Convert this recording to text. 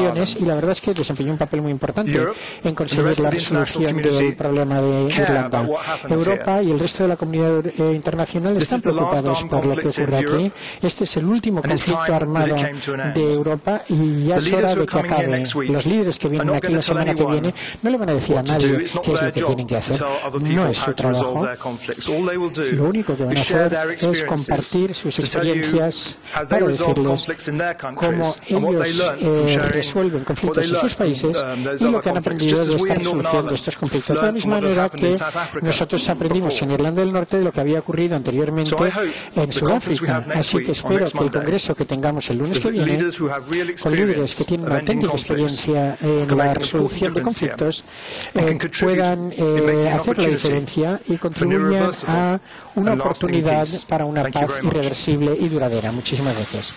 resoluciones y la verdad es que desempeñó un papel muy importante Europe en and the conseguir rest la of the international solución del problema de Irlanda. Europa y el resto de la comunidad internacional están preocupados por lo que ocurre aquí. Este es el último conflicto armado de Europa y ya es hora de que acabe. Los líderes que vienen aquí la semana que viene no le van a decir a nadie qué es lo que tienen que hacer. No es su trabajo. Lo único que van a hacer es compartir sus experiencias para decirles cómo ellos resuelven conflictos en sus países y lo que han aprendido de esta resolución de estos conflictos. De la misma manera que nosotros aprendimos en Irlanda del Norte de lo que había ocurrido anteriormente en Sudáfrica. Así que espero que el congreso que tengamos el lunes que viene, con líderes que tienen una auténtica experiencia en la resolución de conflictos, puedan hacer la diferencia y contribuyan a una oportunidad para una paz irreversible y duradera. Muchísimas gracias.